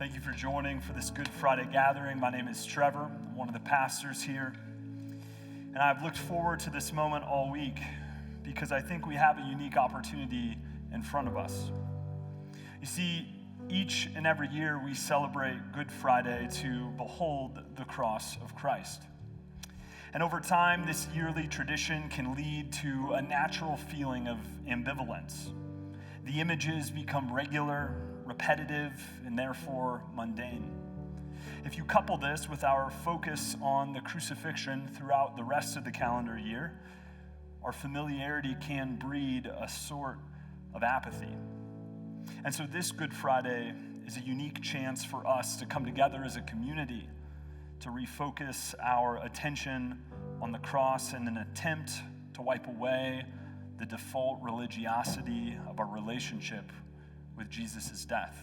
Thank you for joining for this Good Friday gathering. My name is Trevor. I'm one of the pastors here. And I've looked forward to this moment all week because I think we have a unique opportunity in front of us. You see, each and every year we celebrate Good Friday to behold the cross of Christ. And over time, this yearly tradition can lead to a natural feeling of ambivalence. The images become regular, repetitive, and therefore mundane. If you couple this with our focus on the crucifixion throughout the rest of the calendar year, our familiarity can breed a sort of apathy. And so this Good Friday is a unique chance for us to come together as a community to refocus our attention on the cross in an attempt to wipe away the default religiosity of our relationship with Jesus' death.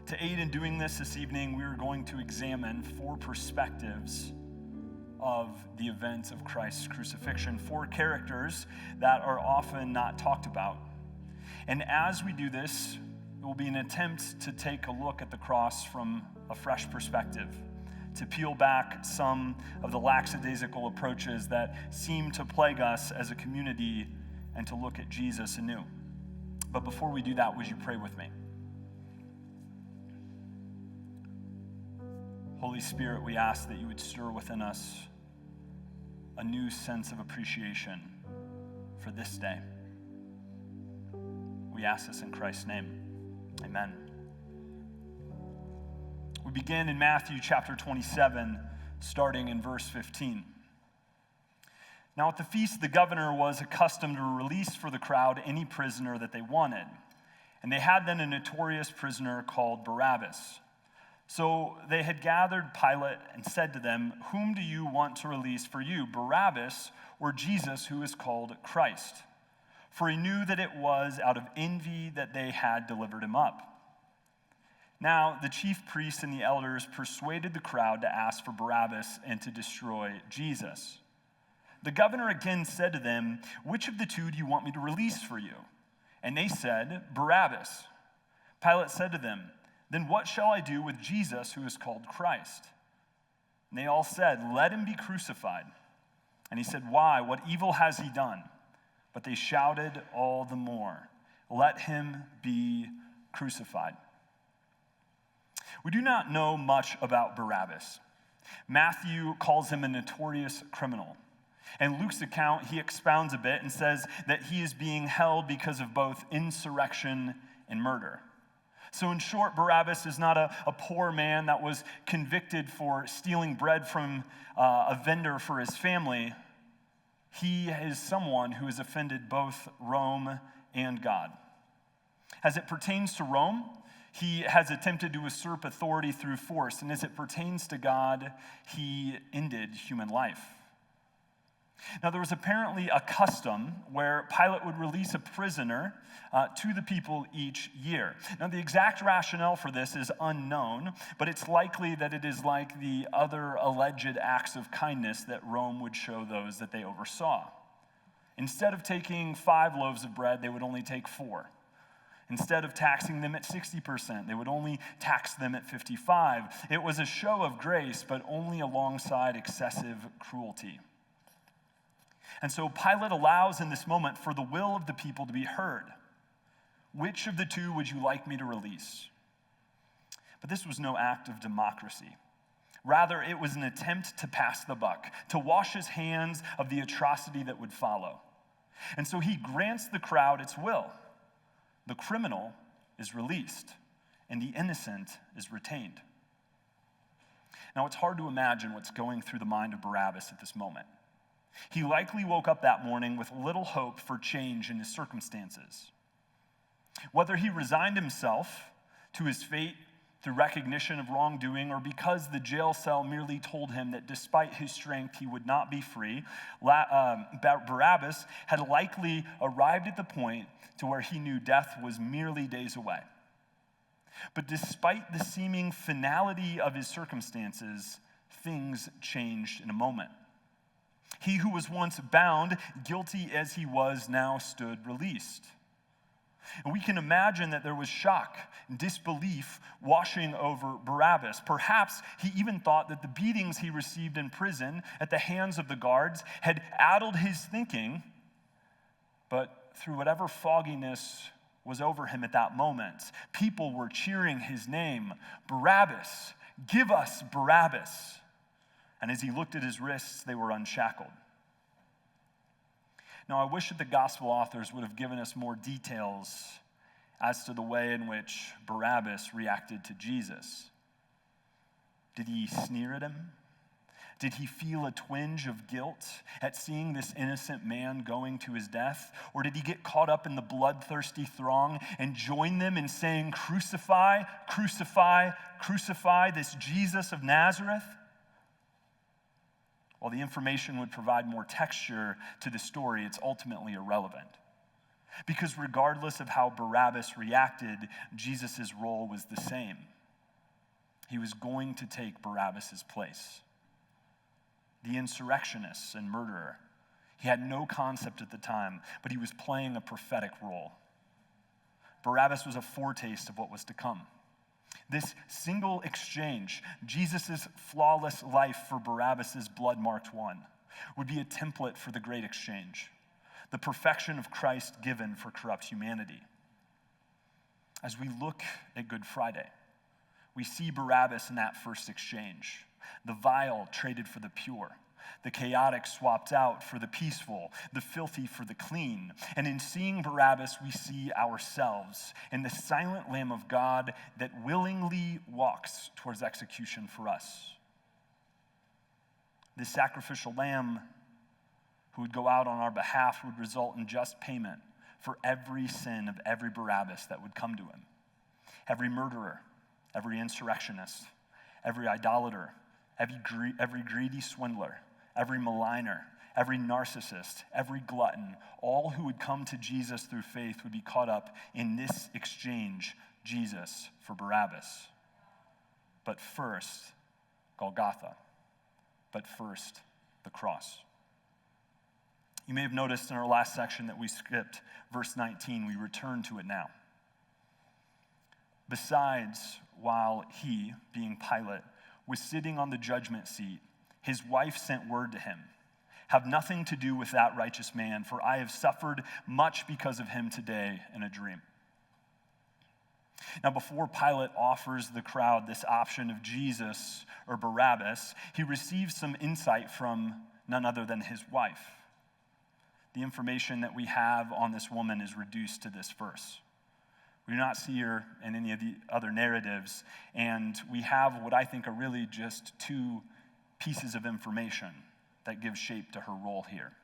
To aid in doing this evening, we are going to examine 4 perspectives of the event of Christ's crucifixion, 4 characters that are often not talked about. And as we do this, it will be an attempt to take a look at the cross from a fresh perspective, to peel back some of the lackadaisical approaches that seem to plague us as a community, and to look at Jesus anew. But before we do that, would you pray with me? Holy Spirit, we ask that you would stir within us a new sense of appreciation for this day. We ask this in Christ's name. Amen. We begin in Matthew chapter 27, starting in verse 15. Now at the feast, the governor was accustomed to release for the crowd any prisoner that they wanted. And they had then a notorious prisoner called Barabbas. So they had gathered Pilate and said to them, "Whom do you want to release for you, Barabbas or Jesus, who is called Christ?" For he knew that it was out of envy that they had delivered him up. Now the chief priests and the elders persuaded the crowd to ask for Barabbas and to destroy Jesus. The governor again said to them, "Which of the 2 do you want me to release for you?" And they said, "Barabbas." Pilate said to them, "Then what shall I do with Jesus, who is called Christ?" And they all said, "Let him be crucified." And he said, "Why? What evil has he done?" But they shouted all the more, "Let him be crucified." We do not know much about Barabbas. Matthew calls him a notorious criminal. In Luke's account, he expounds a bit and says that he is being held because of both insurrection and murder. So in short, Barabbas is not a poor man that was convicted for stealing bread from a vendor for his family. He is someone who has offended both Rome and God. As it pertains to Rome, he has attempted to usurp authority through force. And as it pertains to God, he ended human life. Now, there was apparently a custom where Pilate would release a prisoner to the people each year. Now, the exact rationale for this is unknown, but it's likely that it is like the other alleged acts of kindness that Rome would show those that they oversaw. Instead of taking 5 loaves of bread, they would only take 4. Instead of taxing them at 60%, they would only tax them at 55%. It was a show of grace, but only alongside excessive cruelty. And so Pilate allows in this moment for the will of the people to be heard. Which of the 2 would you like me to release? But this was no act of democracy. Rather, it was an attempt to pass the buck, to wash his hands of the atrocity that would follow. And so he grants the crowd its will. The criminal is released, and the innocent is retained. Now, it's hard to imagine what's going through the mind of Barabbas at this moment. He likely woke up that morning with little hope for change in his circumstances. Whether he resigned himself to his fate through recognition of wrongdoing or because the jail cell merely told him that despite his strength he would not be free, Barabbas had likely arrived at the point to where he knew death was merely days away. But despite the seeming finality of his circumstances, things changed in a moment. He who was once bound, guilty as he was, now stood released. And we can imagine that there was shock and disbelief washing over Barabbas. Perhaps he even thought that the beatings he received in prison at the hands of the guards had addled his thinking, but through whatever fogginess was over him at that moment, people were cheering his name, Barabbas, give us Barabbas. And as he looked at his wrists, they were unshackled. Now, I wish that the gospel authors would have given us more details as to the way in which Barabbas reacted to Jesus. Did he sneer at him? Did he feel a twinge of guilt at seeing this innocent man going to his death? Or did he get caught up in the bloodthirsty throng and join them in saying, "Crucify, crucify, crucify this Jesus of Nazareth"? While the information would provide more texture to the story, it's ultimately irrelevant. Because regardless of how Barabbas reacted, Jesus' role was the same. He was going to take Barabbas' place. The insurrectionist and murderer. He had no concept at the time, but he was playing a prophetic role. Barabbas was a foretaste of what was to come. This single exchange, Jesus' flawless life for Barabbas' blood-marked one, would be a template for the great exchange, the perfection of Christ given for corrupt humanity. As we look at Good Friday, we see Barabbas in that first exchange, the vile traded for the pure, the chaotic swapped out for the peaceful, the filthy for the clean. And in seeing Barabbas, we see ourselves in the silent Lamb of God that willingly walks towards execution for us. This sacrificial lamb who would go out on our behalf would result in just payment for every sin of every Barabbas that would come to him. Every murderer, every insurrectionist, every idolater, every greedy swindler, every maligner, every narcissist, every glutton, all who would come to Jesus through faith would be caught up in this exchange, Jesus for Barabbas. But first, Golgotha. But first, the cross. You may have noticed in our last section that we skipped verse 19. We return to it now. Besides, while he, being Pilate, was sitting on the judgment seat, his wife sent word to him, "Have nothing to do with that righteous man, for I have suffered much because of him today in a dream." Now, before Pilate offers the crowd this option of Jesus or Barabbas, he receives some insight from none other than his wife. The information that we have on this woman is reduced to this verse. We do not see her in any of the other narratives, and we have what I think are really just two pieces of information that give shape to her role here.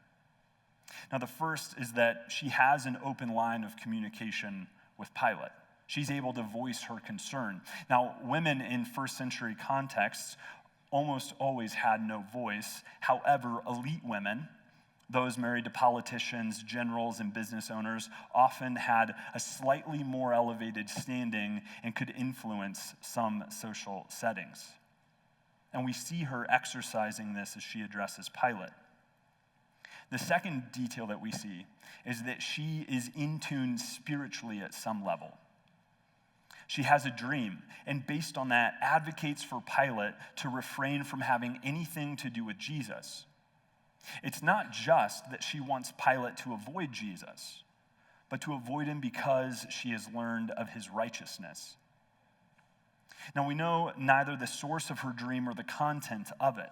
Now, the first is that she has an open line of communication with Pilate. She's able to voice her concern. Now, women in first century contexts almost always had no voice. However, elite women, those married to politicians, generals, and business owners, often had a slightly more elevated standing and could influence some social settings. And we see her exercising this as she addresses Pilate. The second detail that we see is that she is in tune spiritually at some level. She has a dream, and based on that, advocates for Pilate to refrain from having anything to do with Jesus. It's not just that she wants Pilate to avoid Jesus, but to avoid him because she has learned of his righteousness. Now, we know neither the source of her dream or the content of it.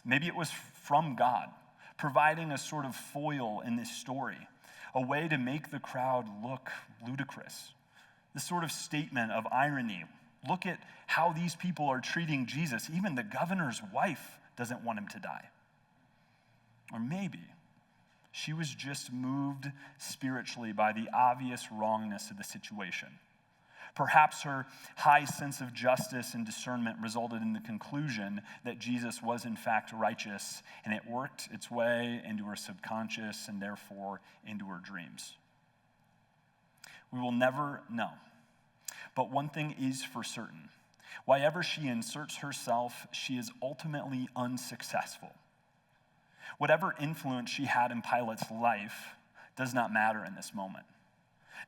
Maybe it was from God, providing a sort of foil in this story, a way to make the crowd look ludicrous. This sort of statement of irony. Look at how these people are treating Jesus. Even the governor's wife doesn't want him to die. Or maybe she was just moved spiritually by the obvious wrongness of the situation. Perhaps her high sense of justice and discernment resulted in the conclusion that Jesus was in fact righteous, and it worked its way into her subconscious and therefore into her dreams. We will never know. But one thing is for certain. Wherever she inserts herself, she is ultimately unsuccessful. Whatever influence she had in Pilate's life does not matter in this moment.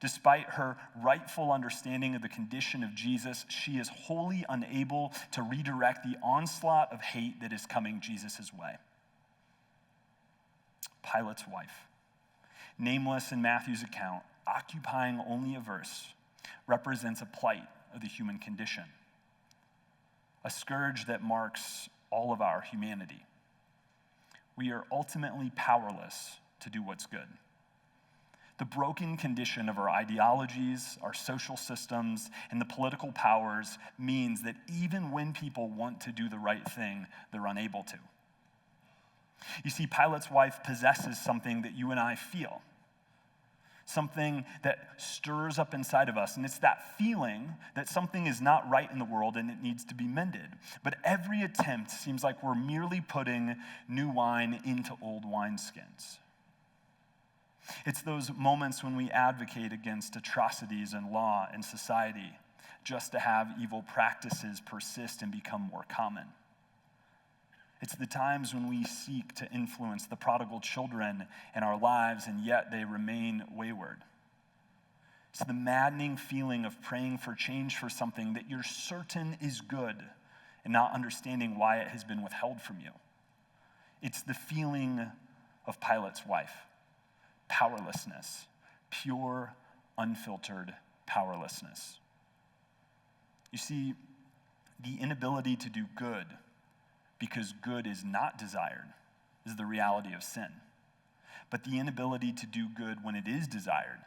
Despite her rightful understanding of the condition of Jesus, she is wholly unable to redirect the onslaught of hate that is coming Jesus' way. Pilate's wife, nameless in Matthew's account, occupying only a verse, represents a plight of the human condition, a scourge that marks all of our humanity. We are ultimately powerless to do what's good. The broken condition of our ideologies, our social systems, and the political powers means that even when people want to do the right thing, they're unable to. You see, Pilate's wife possesses something that you and I feel, something that stirs up inside of us, and it's that feeling that something is not right in the world and it needs to be mended. But every attempt seems like we're merely putting new wine into old wineskins. It's those moments when we advocate against atrocities in law and society just to have evil practices persist and become more common. It's the times when we seek to influence the prodigal children in our lives and yet they remain wayward. It's the maddening feeling of praying for change for something that you're certain is good and not understanding why it has been withheld from you. It's the feeling of Pilate's wife. Powerlessness, pure, unfiltered powerlessness. You see, the inability to do good because good is not desired is the reality of sin. But the inability to do good when it is desired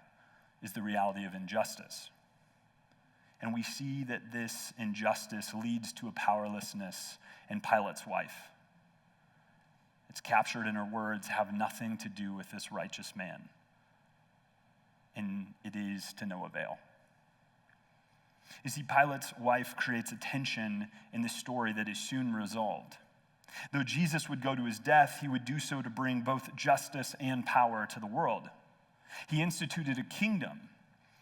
is the reality of injustice. And we see that this injustice leads to a powerlessness in Pilate's wife. It's captured in her words, have nothing to do with this righteous man. And it is to no avail. You see, Pilate's wife creates a tension in this story that is soon resolved. Though Jesus would go to his death, he would do so to bring both justice and power to the world. He instituted a kingdom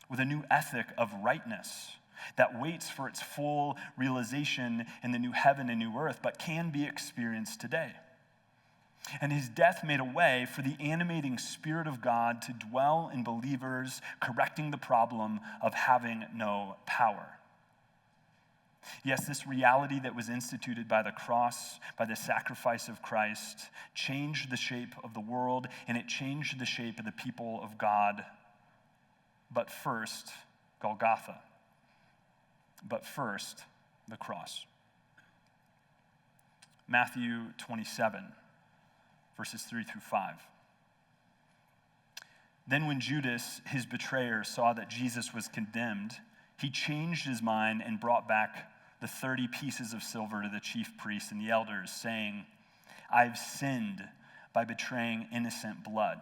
with a new ethic of rightness that waits for its full realization in the new heaven and new earth, but can be experienced today. And his death made a way for the animating Spirit of God to dwell in believers, correcting the problem of having no power. Yes, this reality that was instituted by the cross, by the sacrifice of Christ, changed the shape of the world, and it changed the shape of the people of God. But first, Golgotha. But first, the cross. Matthew 27. Verses 3 through 5. Then when Judas, his betrayer, saw that Jesus was condemned, he changed his mind and brought back the 30 pieces of silver to the chief priests and the elders, saying, I've sinned by betraying innocent blood.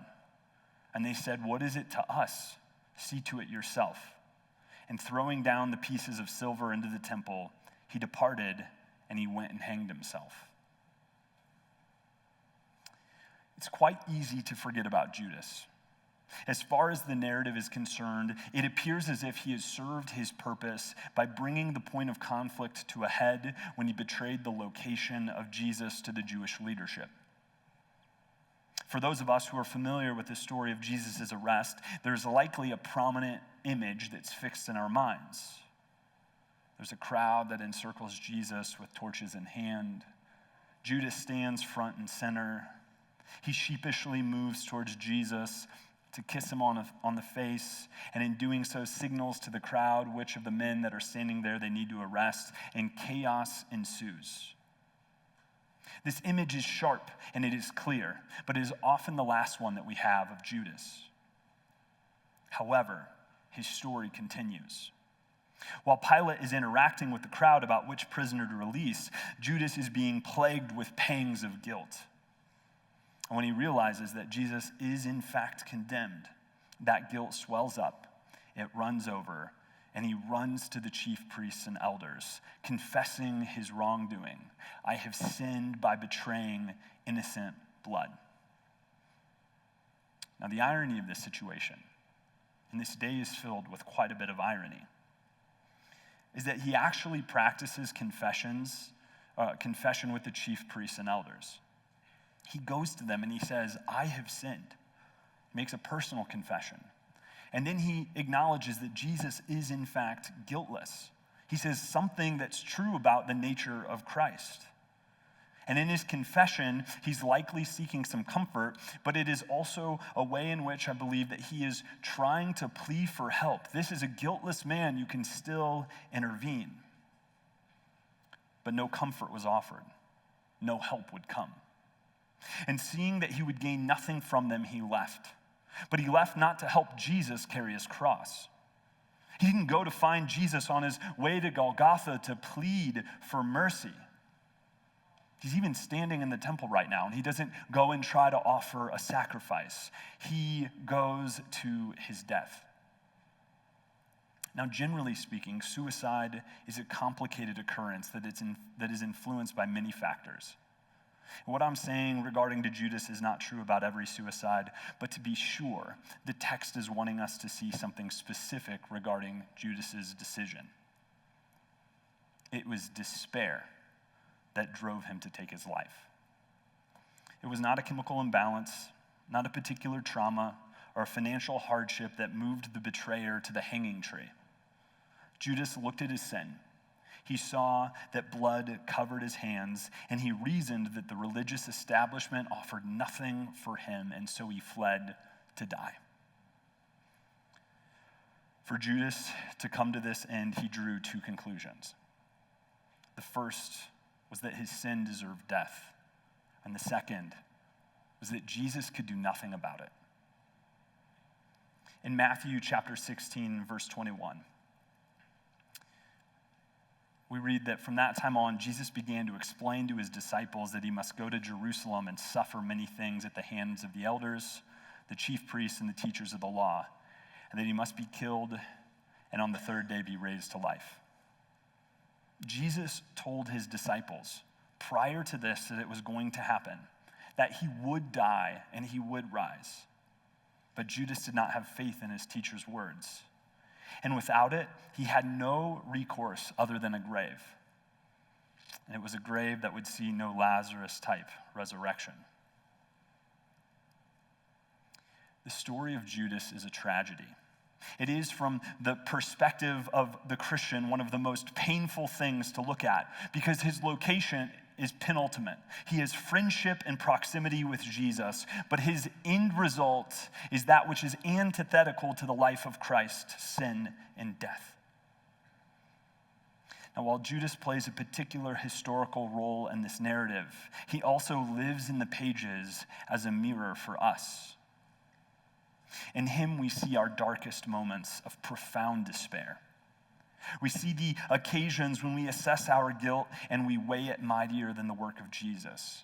And they said, what is it to us? See to it yourself. And throwing down the pieces of silver into the temple, he departed and he went and hanged himself. It's quite easy to forget about Judas. As far as the narrative is concerned, it appears as if he has served his purpose by bringing the point of conflict to a head when he betrayed the location of Jesus to the Jewish leadership. For those of us who are familiar with the story of Jesus' arrest, there's likely a prominent image that's fixed in our minds. There's a crowd that encircles Jesus with torches in hand. Judas stands front and center. He sheepishly moves towards Jesus to kiss him on the face, and in doing so signals to the crowd which of the men that are standing there they need to arrest, and chaos ensues. This image is sharp and it is clear, but it is often the last one that we have of Judas. However, his story continues. While Pilate is interacting with the crowd about which prisoner to release, Judas is being plagued with pangs of guilt. And when he realizes that Jesus is in fact condemned, that guilt swells up, it runs over, and he runs to the chief priests and elders, confessing his wrongdoing. I have sinned by betraying innocent blood. Now, the irony of this situation, and this day is filled with quite a bit of irony, is that he actually practices confession with the chief priests and elders. He goes to them and he says, I have sinned. He makes a personal confession. And then he acknowledges that Jesus is in fact guiltless. He says something that's true about the nature of Christ. And in his confession, he's likely seeking some comfort, but it is also a way in which I believe that he is trying to plead for help. This is a guiltless man, you can still intervene. But no comfort was offered. No help would come. And seeing that he would gain nothing from them, he left. But he left not to help Jesus carry his cross. He didn't go to find Jesus on his way to Golgotha to plead for mercy. He's even standing in the temple right now, and he doesn't go and try to offer a sacrifice. He goes to his death. Now, generally speaking, suicide is a complicated occurrence that is influenced by many factors. What I'm saying regarding to Judas is not true about every suicide, but to be sure, the text is wanting us to see something specific regarding Judas's decision. It was despair that drove him to take his life. It was not a chemical imbalance, not a particular trauma, or a financial hardship that moved the betrayer to the hanging tree. Judas looked at his sin. He saw that blood covered his hands, and he reasoned that the religious establishment offered nothing for him, and so he fled to die. For Judas to come to this end, he drew two conclusions. The first was that his sin deserved death, and the second was that Jesus could do nothing about it. In Matthew chapter 16, verse 21, we read that from that time on, Jesus began to explain to his disciples that he must go to Jerusalem and suffer many things at the hands of the elders, the chief priests, and the teachers of the law, and that he must be killed and on the third day be raised to life. Jesus told his disciples prior to this that it was going to happen, that he would die and he would rise. But Judas did not have faith in his teacher's words. And without it, he had no recourse other than a grave. And it was a grave that would see no Lazarus-type resurrection. The story of Judas is a tragedy. It is, from the perspective of the Christian, one of the most painful things to look at, because his location is penultimate. He has friendship and proximity with Jesus, but his end result is that which is antithetical to the life of Christ: sin and death. Now, while Judas plays a particular historical role in this narrative, he also lives in the pages as a mirror for us. In him, we see our darkest moments of profound despair. We see the occasions when we assess our guilt and we weigh it mightier than the work of Jesus.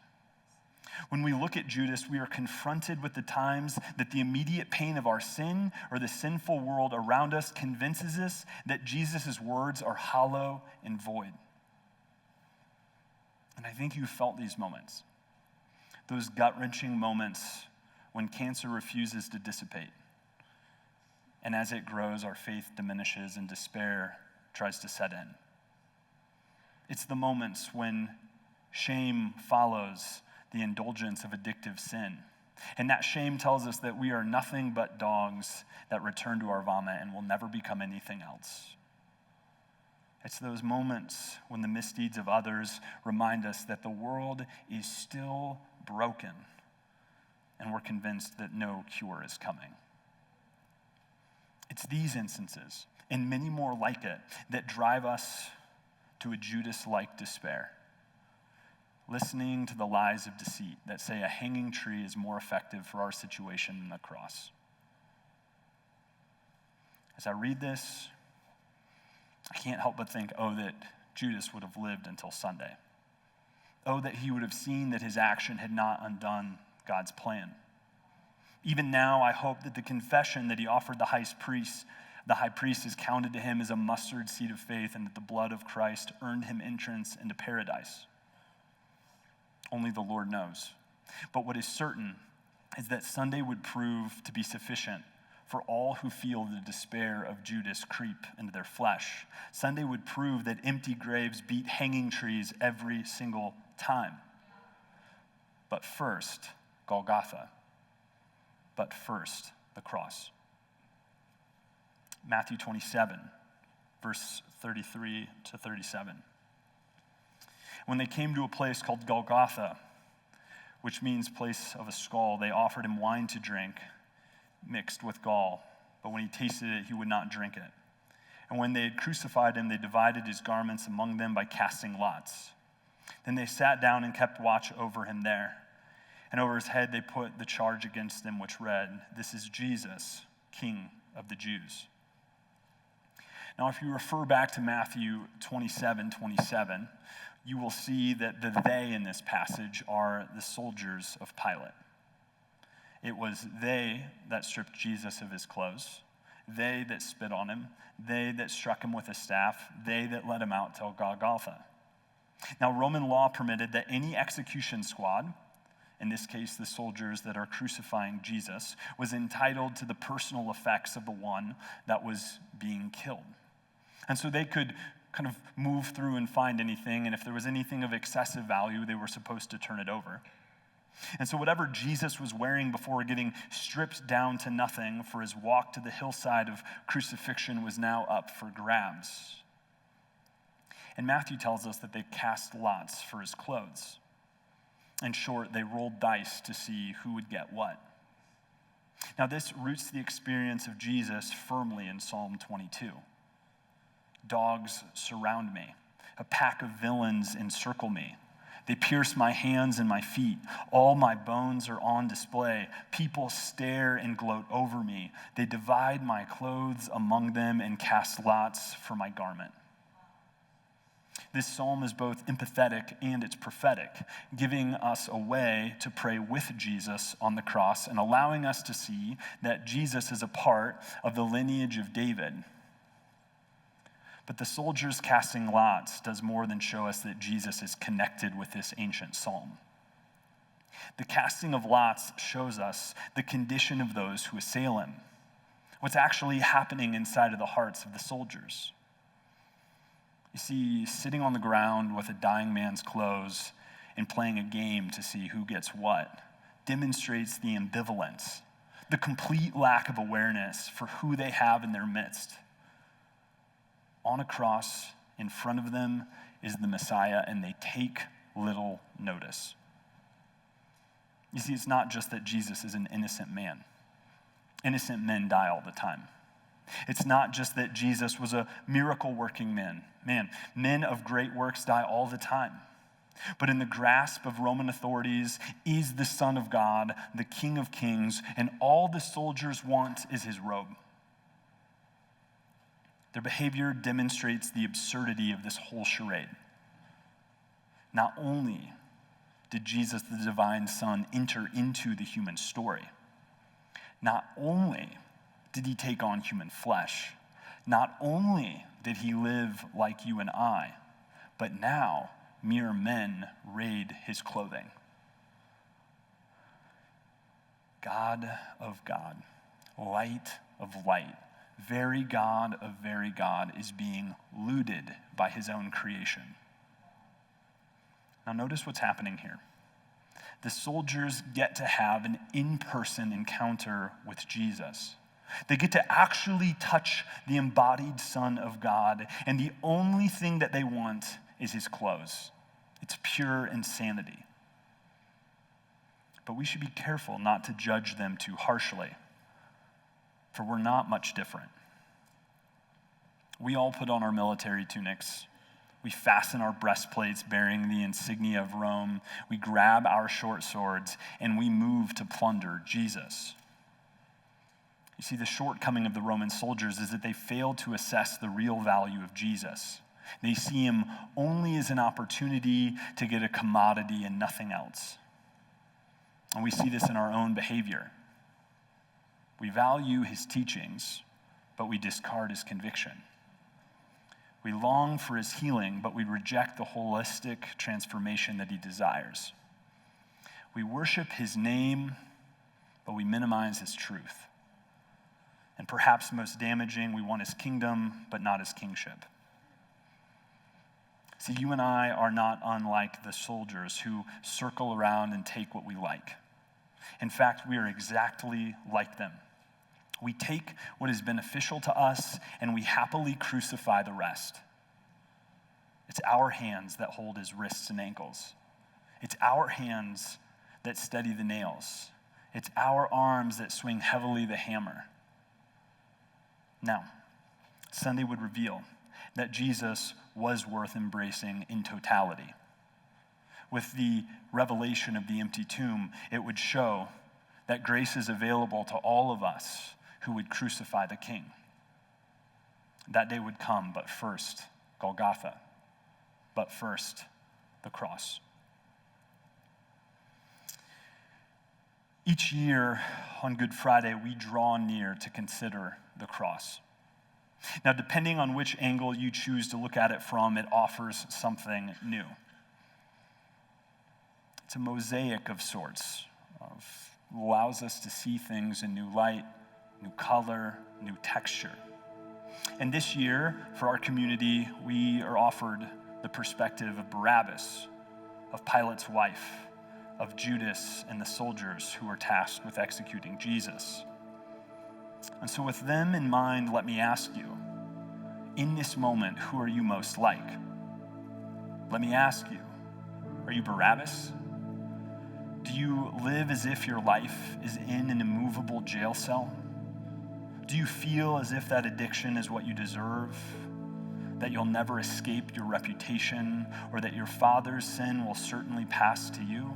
When we look at Judas, we are confronted with the times that the immediate pain of our sin or the sinful world around us convinces us that Jesus' words are hollow and void. And I think you felt these moments, those gut-wrenching moments when cancer refuses to dissipate. And as it grows, our faith diminishes and despair tries to set in. It's the moments when shame follows the indulgence of addictive sin. And that shame tells us that we are nothing but dogs that return to our vomit and will never become anything else. It's those moments when the misdeeds of others remind us that the world is still broken, and we're convinced that no cure is coming. It's these instances, and many more like it, that drive us to a Judas-like despair. Listening to the lies of deceit that say a hanging tree is more effective for our situation than the cross. As I read this, I can't help but think, that Judas would have lived until Sunday. That he would have seen that his action had not undone God's plan. Even now, I hope that the confession that he offered the high priest is counted to him as a mustard seed of faith, and that the blood of Christ earned him entrance into paradise. Only the Lord knows. But what is certain is that Sunday would prove to be sufficient for all who feel the despair of Judas creep into their flesh. Sunday would prove that empty graves beat hanging trees every single time. But first, Golgotha. But first, the cross. Matthew 27, verse 33 to 37. When they came to a place called Golgotha, which means place of a skull, they offered him wine to drink mixed with gall. But when he tasted it, he would not drink it. And when they had crucified him, they divided his garments among them by casting lots. Then they sat down and kept watch over him there. And over his head they put the charge against him, which read, "This is Jesus, King of the Jews." Now, if you refer back to Matthew 27:27, you will see that the they in this passage are the soldiers of Pilate. It was they that stripped Jesus of his clothes, they that spit on him, they that struck him with a staff, they that led him out to Golgotha. Now, Roman law permitted that any execution squad, in this case the soldiers that are crucifying Jesus, was entitled to the personal effects of the one that was being killed. And so they could kind of move through and find anything, and if there was anything of excessive value, they were supposed to turn it over. And so whatever Jesus was wearing before getting stripped down to nothing for his walk to the hillside of crucifixion was now up for grabs. And Matthew tells us that they cast lots for his clothes. In short, they rolled dice to see who would get what. Now this roots the experience of Jesus firmly in Psalm 22. Dogs surround me. A pack of villains encircle me. They pierce my hands and my feet. All my bones are on display. People stare and gloat over me. They divide my clothes among them and cast lots for my garment. This psalm is both empathetic and it's prophetic, giving us a way to pray with Jesus on the cross and allowing us to see that Jesus is a part of the lineage of David. But the soldiers casting lots does more than show us that Jesus is connected with this ancient psalm. The casting of lots shows us the condition of those who assail him, what's actually happening inside of the hearts of the soldiers. You see, sitting on the ground with a dying man's clothes and playing a game to see who gets what demonstrates the ambivalence, the complete lack of awareness for who they have in their midst. On a cross in front of them is the Messiah, and they take little notice. You see, it's not just that Jesus is an innocent man. Innocent men die all the time. It's not just that Jesus was a miracle-working man. Men of great works die all the time. But in the grasp of Roman authorities is the Son of God, the King of Kings, and all the soldiers want is his robe. Their behavior demonstrates the absurdity of this whole charade. Not only did Jesus, the divine Son, enter into the human story, not only did he take on human flesh, not only did he live like you and I, but now mere men raid his clothing. God of God, light of light, very God of very God is being looted by his own creation. Now notice what's happening here. The soldiers get to have an in-person encounter with Jesus. They get to actually touch the embodied Son of God, and the only thing that they want is his clothes. It's pure insanity. But we should be careful not to judge them too harshly, for we're not much different. We all put on our military tunics. We fasten our breastplates bearing the insignia of Rome. We grab our short swords, and we move to plunder Jesus. You see, the shortcoming of the Roman soldiers is that they failed to assess the real value of Jesus. They see him only as an opportunity to get a commodity and nothing else. And we see this in our own behavior. We value his teachings, but we discard his conviction. We long for his healing, but we reject the holistic transformation that he desires. We worship his name, but we minimize his truth. And perhaps most damaging, we want his kingdom, but not his kingship. See, you and I are not unlike the soldiers who circle around and take what we like. In fact, we are exactly like them. We take what is beneficial to us and we happily crucify the rest. It's our hands that hold his wrists and ankles. It's our hands that steady the nails. It's our arms that swing heavily the hammer. Now, Sunday would reveal that Jesus was worth embracing in totality. With the revelation of the empty tomb, it would show that grace is available to all of us who would crucify the King. That day would come, but first, Golgotha. But first, the cross. Each year on Good Friday, we draw near to consider the cross. Now, depending on which angle you choose to look at it from, it offers something new. It's a mosaic of sorts, allows us to see things in new light, new color, new texture. And this year, for our community, we are offered the perspective of Barabbas, of Pilate's wife, of Judas and the soldiers who were tasked with executing Jesus. And so with them in mind, let me ask you, in this moment, who are you most like? Let me ask you, are you Barabbas? Do you live as if your life is in an immovable jail cell? Do you feel as if that addiction is what you deserve? That you'll never escape your reputation, or that your father's sin will certainly pass to you?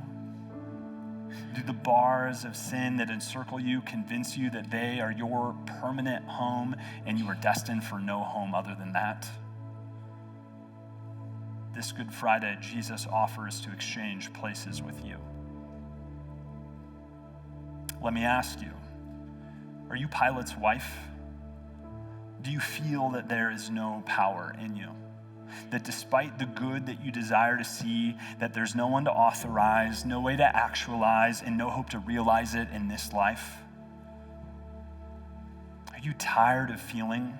Do the bars of sin that encircle you convince you that they are your permanent home and you are destined for no home other than that? This Good Friday, Jesus offers to exchange places with you. Let me ask you, are you Pilate's wife? Do you feel that there is no power in you? That despite the good that you desire to see, that there's no one to authorize, no way to actualize, and no hope to realize it in this life? Are you tired of feeling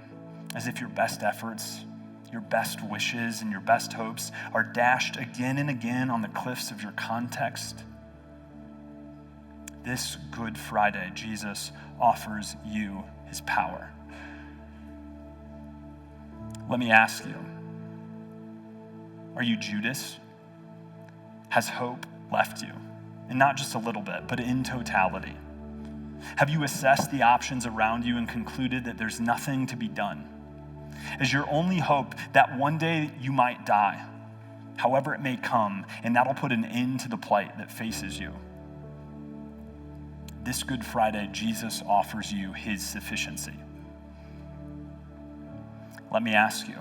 as if your best efforts, your best wishes, and your best hopes are dashed again and again on the cliffs of your context? This Good Friday, Jesus offers you his power. Let me ask you, are you Judas? Has hope left you? And not just a little bit, but in totality. Have you assessed the options around you and concluded that there's nothing to be done? Is your only hope that one day you might die, however it may come, and that'll put an end to the plight that faces you? This Good Friday, Jesus offers you his sufficiency. Let me ask you,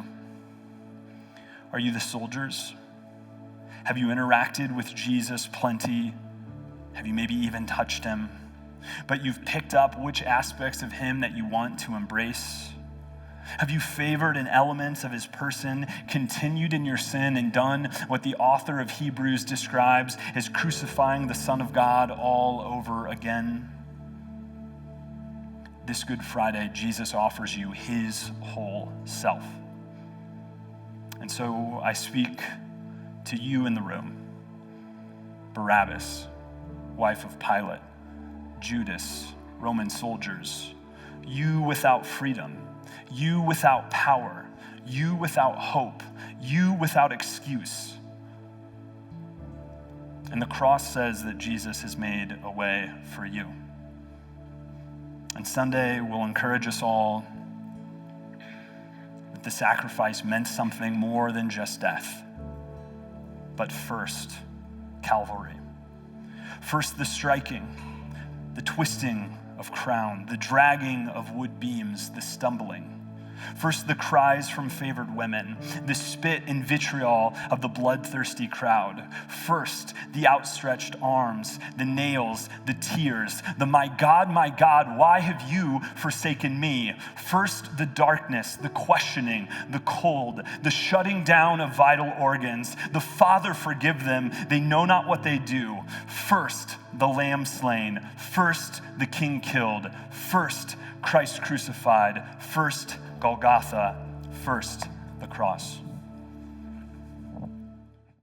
are you the soldiers? Have you interacted with Jesus plenty? Have you maybe even touched him? But you've picked up which aspects of him that you want to embrace? Have you favored an element of his person, continued in your sin, and done what the author of Hebrews describes as crucifying the Son of God all over again? This Good Friday, Jesus offers you his whole self. And so I speak to you in the room, Barabbas, wife of Pilate, Judas, Roman soldiers, you without freedom, you without power, you without hope, you without excuse. And the cross says that Jesus has made a way for you. And Sunday will encourage us all that the sacrifice meant something more than just death, but first, Calvary. First, the striking, the twisting of crown, the dragging of wood beams, the stumbling. First, the cries from favored women, the spit and vitriol of the bloodthirsty crowd. First, the outstretched arms, the nails, the tears, the my God, why have you forsaken me? First, the darkness, the questioning, the cold, the shutting down of vital organs. The Father, forgive them, they know not what they do. First, the Lamb slain. First, the King killed. First, Christ crucified. First, Golgotha. First, the cross.